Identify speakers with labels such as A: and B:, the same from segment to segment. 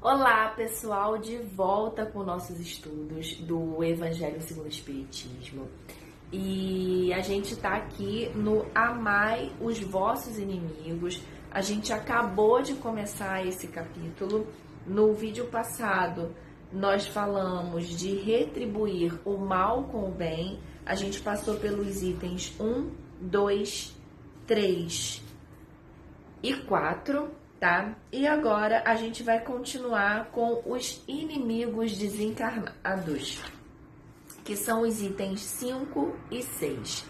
A: Olá, pessoal, de volta com nossos estudos do Evangelho segundo o Espiritismo. E a gente está aqui no Amai os Vossos Inimigos. A gente acabou de começar esse capítulo. No vídeo passado, nós falamos de retribuir o mal com o bem. A gente passou pelos itens 1, 2, 3 e 4, tá? E agora a gente vai continuar com os inimigos desencarnados, que são os itens 5 e 6.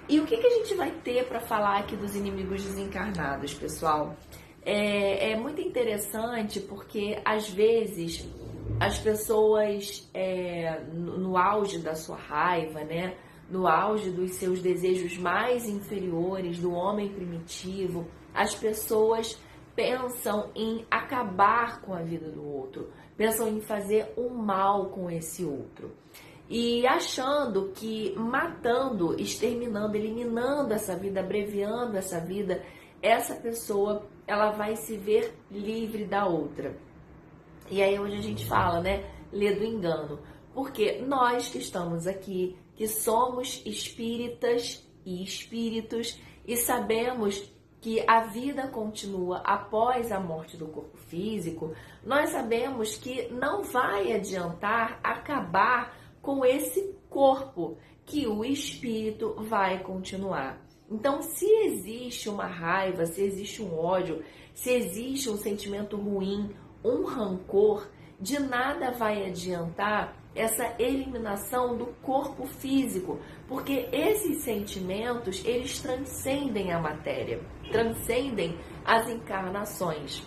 A: E o que a gente vai ter para falar aqui dos inimigos desencarnados, pessoal? É muito interessante porque, às vezes, as pessoas, no auge da sua raiva, né? No auge dos seus desejos mais inferiores, do homem primitivo, as pessoas pensam em acabar com a vida do outro, pensam em fazer um mal com esse outro. E achando que matando, exterminando, eliminando essa vida, abreviando essa vida, essa pessoa ela vai se ver livre da outra. E aí é onde a gente fala, né? Lê do engano. Porque nós que estamos aqui, que somos espíritas e espíritos, e sabemos que a vida continua após a morte do corpo físico, nós sabemos que não vai adiantar acabar com esse corpo, que o espírito vai continuar. Então, se existe uma raiva, se existe um ódio, se existe um sentimento ruim, um rancor, de nada vai adiantar essa eliminação do corpo físico, porque esses sentimentos, eles transcendem a matéria, transcendem as encarnações.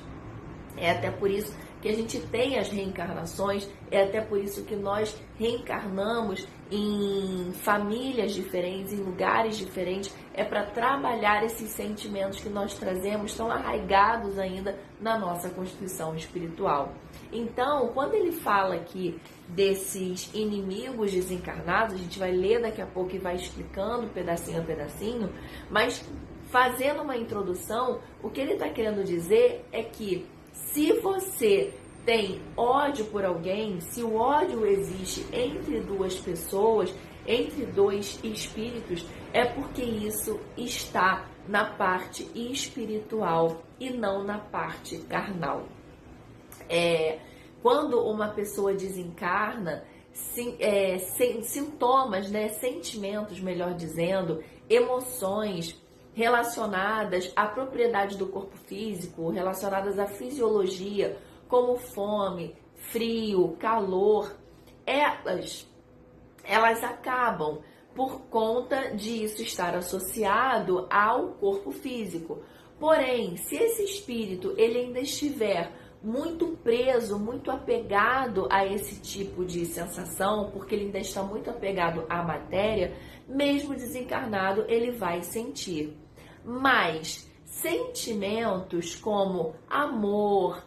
A: É até por isso que a gente tem as reencarnações, é até por isso que nós reencarnamos em famílias diferentes, em lugares diferentes, é para trabalhar esses sentimentos que nós trazemos, estão arraigados ainda na nossa constituição espiritual. Então, quando ele fala aqui desses inimigos desencarnados, a gente vai ler daqui a pouco e vai explicando pedacinho a pedacinho, mas fazendo uma introdução, o que ele está querendo dizer é que se você tem ódio por alguém, se o ódio existe entre duas pessoas, entre dois espíritos, é porque isso está na parte espiritual e não na parte carnal. Quando uma pessoa desencarna, sintomas, né, sentimentos, melhor dizendo, emoções relacionadas à propriedade do corpo físico, relacionadas à fisiologia, como fome, frio, calor, elas acabam por conta disso estar associado ao corpo físico. Porém, se esse espírito ele ainda estiver muito preso, muito apegado a esse tipo de sensação, porque ele ainda está muito apegado à matéria, mesmo desencarnado, ele vai sentir. Mas sentimentos como amor,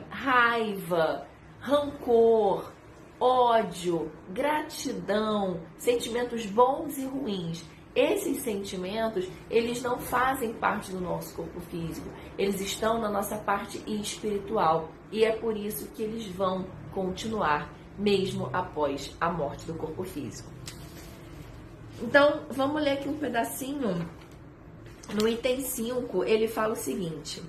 A: raiva, rancor, ódio, gratidão, sentimentos bons e ruins, esses sentimentos, eles não fazem parte do nosso corpo físico, eles estão na nossa parte espiritual, e é por isso que eles vão continuar, mesmo após a morte do corpo físico. Então, vamos ler aqui um pedacinho. No item 5, ele fala o seguinte: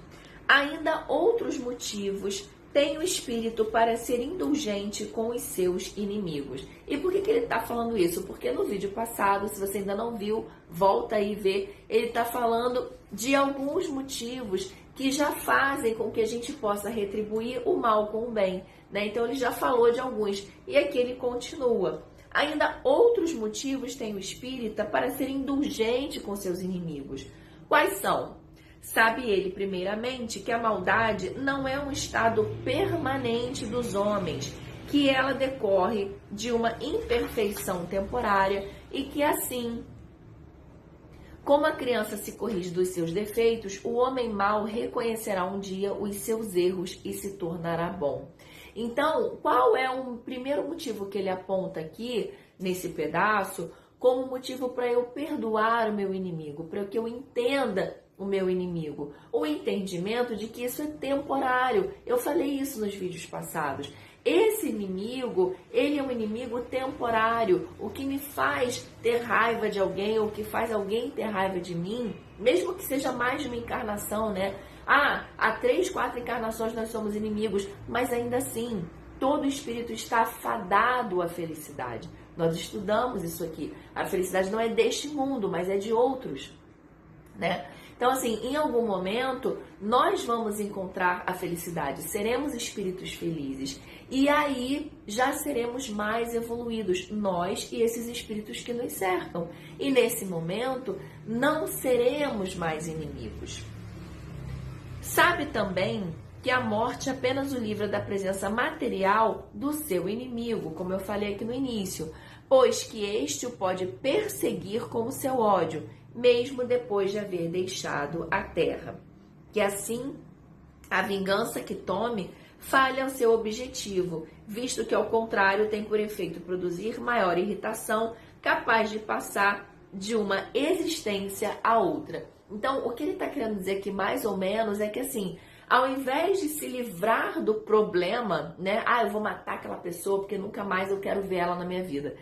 A: ainda outros motivos tem o espírito para ser indulgente com os seus inimigos. E por que ele está falando isso? Porque no vídeo passado, se você ainda não viu, volta aí e vê, ele está falando de alguns motivos que já fazem com que a gente possa retribuir o mal com o bem, né? Então ele já falou de alguns, e aqui ele continua. Ainda outros motivos tem o espírita para ser indulgente com seus inimigos. Quais são? Sabe ele, primeiramente, que a maldade não é um estado permanente dos homens, que ela decorre de uma imperfeição temporária e que, assim, como a criança se corrige dos seus defeitos, o homem mau reconhecerá um dia os seus erros e se tornará bom. Então, qual é o primeiro motivo que ele aponta aqui, nesse pedaço, como motivo para eu perdoar o meu inimigo, para que eu entenda o meu inimigo? O entendimento de que isso é temporário. Eu falei isso nos vídeos passados. Esse inimigo, ele é um inimigo temporário. O que me faz ter raiva de alguém, ou o que faz alguém ter raiva de mim, mesmo que seja mais de uma encarnação, né? Há 3, 4 encarnações nós somos inimigos, mas ainda assim, todo espírito está fadado à felicidade. Nós estudamos isso aqui. A felicidade não é deste mundo, mas é de outros, né? Então, assim, em algum momento, nós vamos encontrar a felicidade, seremos espíritos felizes. E aí, já seremos mais evoluídos, nós e esses espíritos que nos cercam. E nesse momento, não seremos mais inimigos. Sabe também que a morte apenas o livra da presença material do seu inimigo, como eu falei aqui no início, pois que este o pode perseguir com o seu ódio, mesmo depois de haver deixado a terra. Que assim, a vingança que tome falha ao seu objetivo, visto que, ao contrário, tem por efeito produzir maior irritação, capaz de passar de uma existência a outra. Então, o que ele está querendo dizer aqui, mais ou menos, é que assim, ao invés de se livrar do problema, né? Eu vou matar aquela pessoa porque nunca mais eu quero ver ela na minha vida.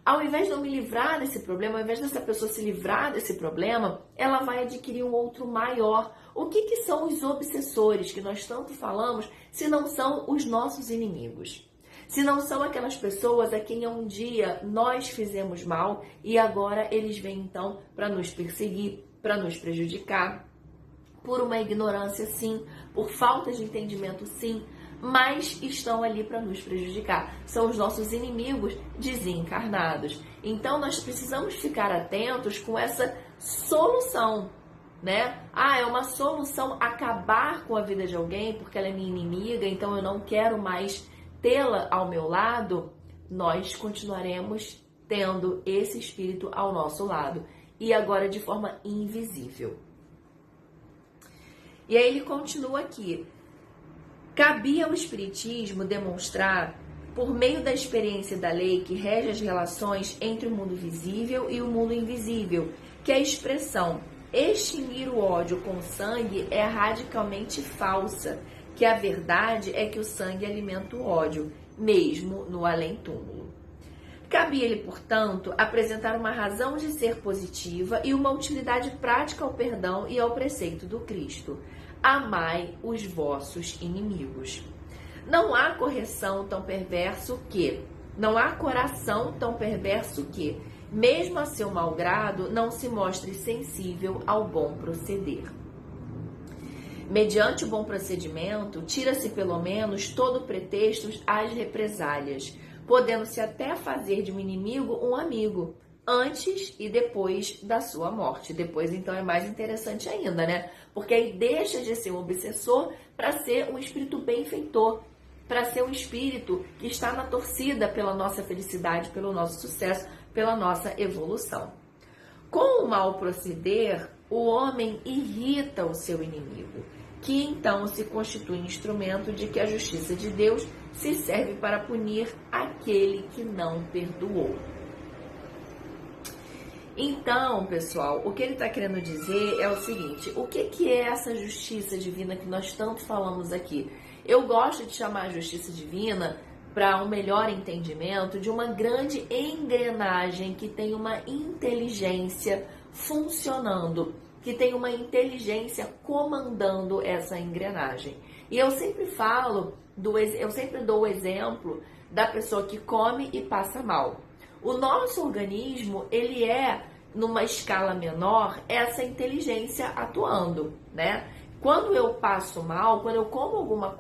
A: Ao invés de eu me livrar desse problema, ao invés dessa pessoa se livrar desse problema, ela vai adquirir um outro maior. O que são os obsessores que nós tanto falamos, se não são os nossos inimigos? Se não são aquelas pessoas a quem um dia nós fizemos mal e agora eles vêm então para nos perseguir, para nos prejudicar, por uma ignorância sim, por falta de entendimento sim, mas estão ali para nos prejudicar. São os nossos inimigos desencarnados. Então, nós precisamos ficar atentos com essa solução, né? É uma solução acabar com a vida de alguém porque ela é minha inimiga, então eu não quero mais tê-la ao meu lado. Nós continuaremos tendo esse espírito ao nosso lado, e agora de forma invisível. E aí ele continua aqui. Cabia ao Espiritismo demonstrar, por meio da experiência da lei que rege as relações entre o mundo visível e o mundo invisível, que a expressão extinguir o ódio com o sangue é radicalmente falsa, que a verdade é que o sangue alimenta o ódio, mesmo no além-túmulo. Cabia-lhe, portanto, apresentar uma razão de ser positiva e uma utilidade prática ao perdão e ao preceito do Cristo. Amai os vossos inimigos. Não há correção tão perverso que, não há coração tão perverso que, mesmo a seu malgrado, não se mostre sensível ao bom proceder. Mediante o bom procedimento, tira-se pelo menos todo pretexto às represálias, podendo-se até fazer de um inimigo um amigo, antes e depois da sua morte. Depois, então, é mais interessante ainda, né? Porque aí deixa de ser um obsessor para ser um espírito benfeitor, para ser um espírito que está na torcida pela nossa felicidade, pelo nosso sucesso, pela nossa evolução. Com o mal proceder, o homem irrita o seu inimigo, que então se constitui instrumento de que a justiça de Deus se serve para punir aquele que não perdoou. Então, pessoal, o que ele está querendo dizer é o seguinte: o que é essa justiça divina que nós tanto falamos aqui? Eu gosto de chamar a justiça divina, para um melhor entendimento, de uma grande engrenagem que tem uma inteligência funcionando, que tem uma inteligência comandando essa engrenagem. E eu sempre eu sempre dou o exemplo da pessoa que come e passa mal. O nosso organismo, ele é, numa escala menor, essa inteligência atuando, né? Quando eu passo mal, quando eu como alguma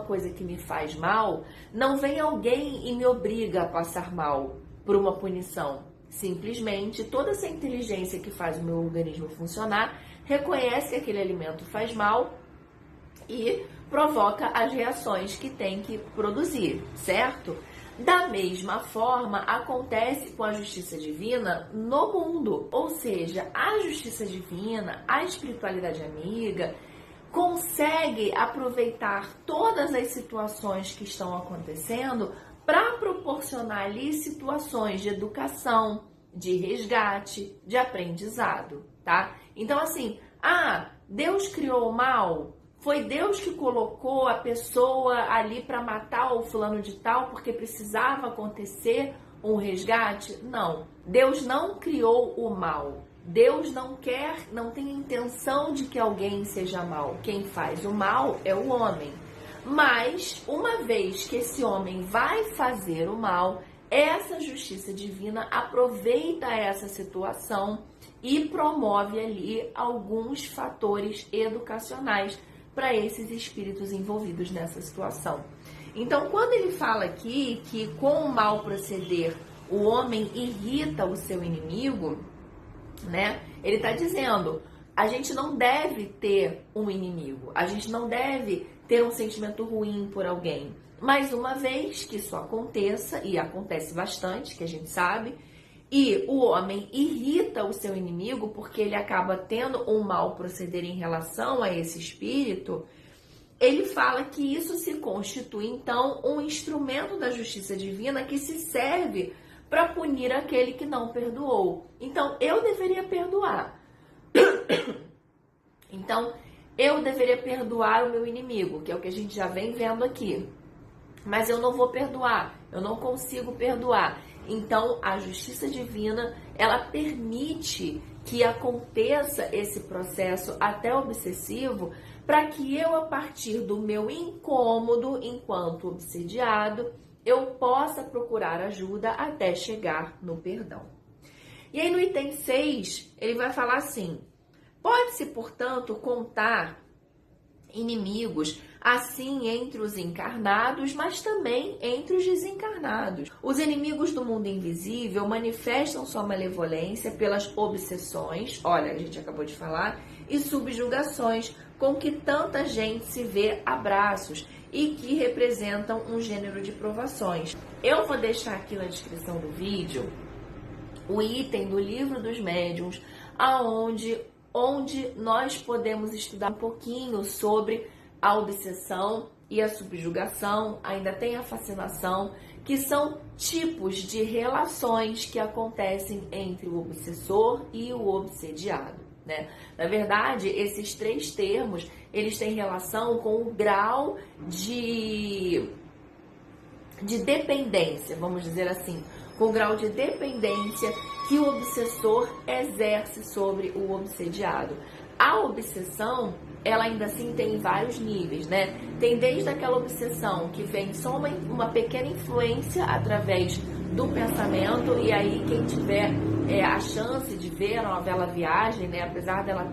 A: coisa que me faz mal, não vem alguém e me obriga a passar mal por uma punição. Simplesmente, toda essa inteligência que faz o meu organismo funcionar, reconhece que aquele alimento faz mal e provoca as reações que tem que produzir, certo? Da mesma forma, acontece com a justiça divina no mundo. Ou seja, a justiça divina, a espiritualidade amiga, consegue aproveitar todas as situações que estão acontecendo para proporcionar ali situações de educação, de resgate, de aprendizado. tá? Então, assim, Deus criou o mal? Foi Deus que colocou a pessoa ali para matar o fulano de tal porque precisava acontecer um resgate? Não. Deus não criou o mal. Deus não tem intenção de que alguém seja mal. Quem faz o mal é o homem. Mas, uma vez que esse homem vai fazer o mal, essa justiça divina aproveita essa situação e promove ali alguns fatores educacionais para esses espíritos envolvidos nessa situação. Então, quando ele fala aqui que com o mal proceder o homem irrita o seu inimigo, né? Ele está dizendo, a gente não deve ter um inimigo, a gente não deve ter um sentimento ruim por alguém. Mas uma vez que isso aconteça, e acontece bastante, que a gente sabe, e o homem irrita o seu inimigo porque ele acaba tendo um mal proceder em relação a esse espírito, ele fala que isso se constitui, então, um instrumento da justiça divina que se serve para punir aquele que não perdoou. Então, eu deveria perdoar. Então, eu deveria perdoar o meu inimigo, que é o que a gente já vem vendo aqui. Mas eu não vou perdoar, eu não consigo perdoar. Então, a justiça divina, ela permite que aconteça esse processo até obsessivo para que eu, a partir do meu incômodo enquanto obsediado, eu possa procurar ajuda até chegar no perdão. E aí no item 6, ele vai falar assim: pode-se, portanto, contar inimigos assim entre os encarnados, mas também entre os desencarnados. Os inimigos do mundo invisível manifestam sua malevolência pelas obsessões, olha, a gente acabou de falar, e subjugações com que tanta gente se vê a braços e que representam um gênero de provações. Eu vou deixar aqui na descrição do vídeo o item do Livro dos Médiuns, onde nós podemos estudar um pouquinho sobre a obsessão e a subjugação, ainda tem a fascinação, que são tipos de relações que acontecem entre o obsessor e o obsediado, né? Na verdade, esses três termos, eles têm relação com o grau de dependência, vamos dizer assim, com o grau de dependência que o obsessor exerce sobre o obsediado. A obsessão, ela ainda assim tem vários níveis, né? Tem desde aquela obsessão que vem só uma pequena influência através do pensamento, e aí quem tiver a chance de ver a novela Viagem, né? Apesar dela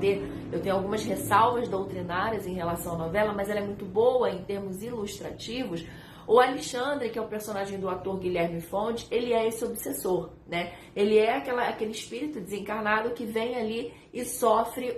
A: eu tenho algumas ressalvas doutrinárias em relação à novela, mas ela é muito boa em termos ilustrativos. O Alexandre, que é o personagem do ator Guilherme Fonte, ele é esse obsessor, né? Ele é aquele espírito desencarnado que vem ali e sofre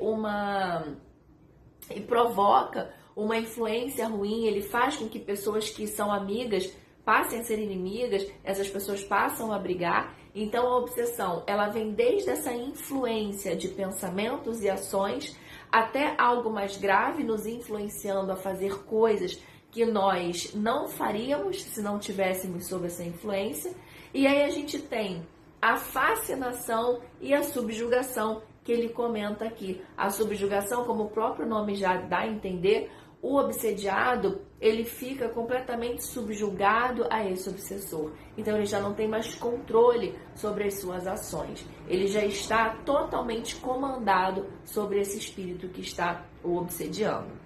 A: e provoca uma influência ruim. Ele faz com que pessoas que são amigas passem a ser inimigas, essas pessoas passam a brigar. Então a obsessão, ela vem desde essa influência de pensamentos e ações até algo mais grave, nos influenciando a fazer coisas que nós não faríamos se não tivéssemos sob essa influência. E aí a gente tem a fascinação e a subjugação, que ele comenta aqui. A subjugação, como o próprio nome já dá a entender, o obsediado, ele fica completamente subjugado a esse obsessor. Então ele já não tem mais controle sobre as suas ações. Ele já está totalmente comandado sobre esse espírito que está o obsediando.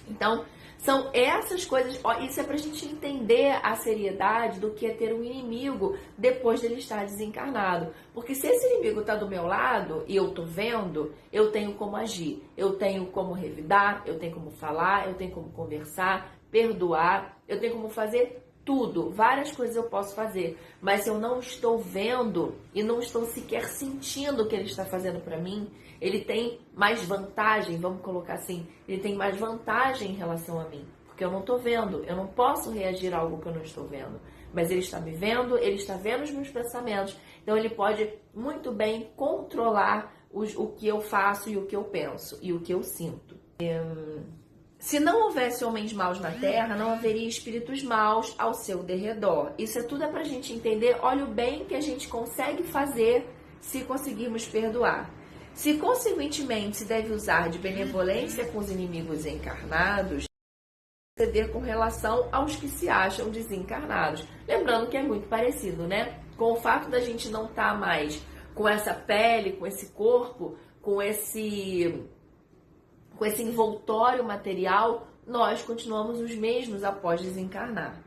A: Então, são essas coisas, isso é pra gente entender a seriedade do que é ter um inimigo depois dele estar desencarnado. Porque se esse inimigo tá do meu lado e eu tô vendo, eu tenho como agir, eu tenho como revidar, eu tenho como falar, eu tenho como conversar, perdoar, eu tenho como fazer tudo, várias coisas eu posso fazer. Mas se eu não estou vendo e não estou sequer sentindo o que ele está fazendo para mim, ele tem mais vantagem, vamos colocar assim, ele tem mais vantagem em relação a mim, porque eu não estou vendo, eu não posso reagir a algo que eu não estou vendo, mas ele está me vendo, ele está vendo os meus pensamentos, então ele pode muito bem controlar o que eu faço e o que eu penso e o que eu sinto. Se não houvesse homens maus na Terra, não haveria espíritos maus ao seu derredor. Isso tudo é para a gente entender, olha o bem que a gente consegue fazer se conseguirmos perdoar. Se, consequentemente, se deve usar de benevolência com os inimigos encarnados, proceder com relação aos que se acham desencarnados. Lembrando que é muito parecido, né? Com o fato da gente não estar mais com essa pele, com esse corpo, com esse envoltório material, nós continuamos os mesmos após desencarnar.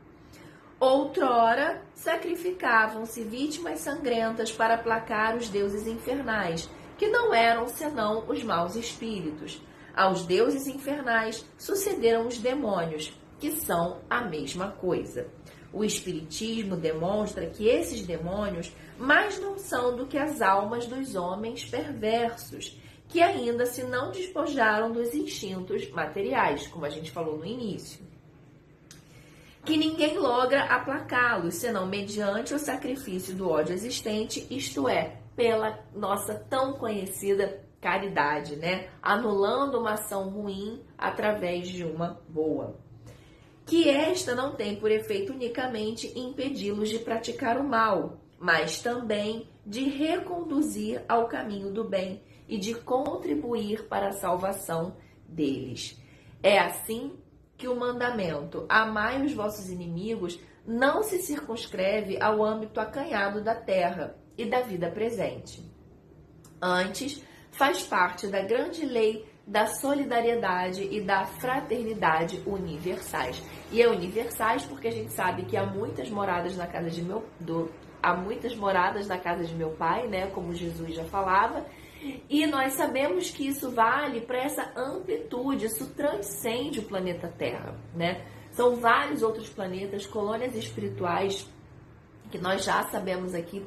A: Outrora, sacrificavam-se vítimas sangrentas para aplacar os deuses infernais, que não eram senão os maus espíritos. Aos deuses infernais sucederam os demônios, que são a mesma coisa. O Espiritismo demonstra que esses demônios mais não são do que as almas dos homens perversos, que ainda se não despojaram dos instintos materiais, como a gente falou no início. Que ninguém logra aplacá-los, senão mediante o sacrifício do ódio existente, isto é, pela nossa tão conhecida caridade, né? Anulando uma ação ruim através de uma boa. Que esta não tem por efeito unicamente impedi-los de praticar o mal, mas também de reconduzir ao caminho do bem e de contribuir para a salvação deles. É assim que o mandamento amai os vossos inimigos não se circunscreve ao âmbito acanhado da terra e da vida presente. Antes, faz parte da grande lei da solidariedade e da fraternidade universais. E é universais porque a gente sabe que há muitas moradas na casa de meu pai, né, como Jesus já falava, e nós sabemos que isso vale para essa amplitude, isso transcende o planeta Terra, né? São vários outros planetas, colônias espirituais, que nós já sabemos aqui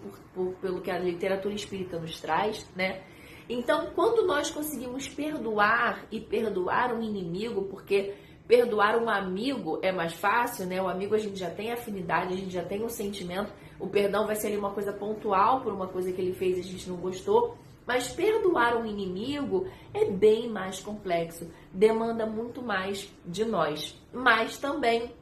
A: pelo que a literatura espírita nos traz, né? Então, quando nós conseguimos perdoar e perdoar um inimigo, porque perdoar um amigo é mais fácil, né? O amigo a gente já tem afinidade, a gente já tem um sentimento, o perdão vai ser ali uma coisa pontual por uma coisa que ele fez e a gente não gostou. Mas perdoar um inimigo é bem mais complexo, demanda muito mais de nós. Mas também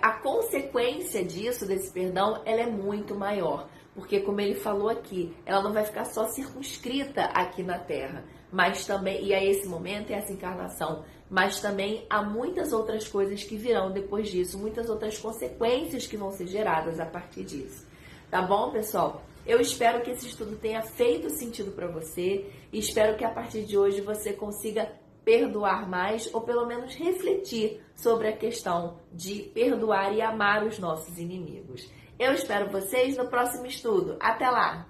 A: a consequência disso, desse perdão, ela é muito maior. Porque, como ele falou aqui, ela não vai ficar só circunscrita aqui na Terra. Mas também, e a esse momento, é essa encarnação. Mas também há muitas outras coisas que virão depois disso, muitas outras consequências que vão ser geradas a partir disso. Tá bom, pessoal? Eu espero que esse estudo tenha feito sentido para você e espero que a partir de hoje você consiga perdoar mais ou pelo menos refletir sobre a questão de perdoar e amar os nossos inimigos. Eu espero vocês no próximo estudo. Até lá!